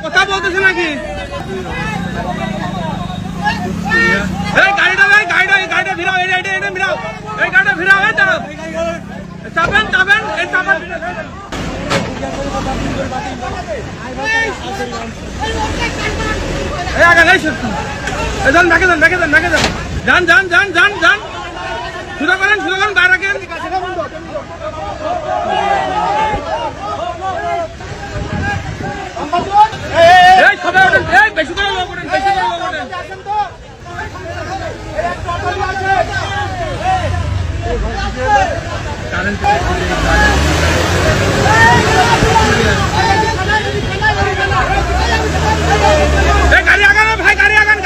কথা বলতেছে নাকি? এই গাড়িটা ভিড়াও, এটা ভিড়াও, এই গাড়িটা ভিড়াও, এই চাপেন এই চাপেন। এই আগে এই যান, ব্যাকে যান, যান, শুরু করেন, গাড়ি রাখেন। এই সবাই ওঠেন, এই বেশি করে লোক ওঠেন, গাড়ি আগান ভাই, গাড়ি আগান।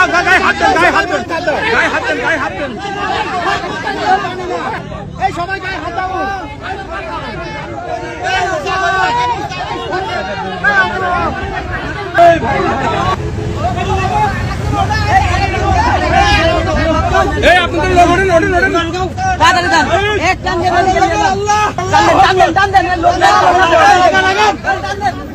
সবাই গায়ে হাত দেন। এই সবাই গায়ে হাত দাও। এই আপনাদের লোক ওঠেন। টান দেন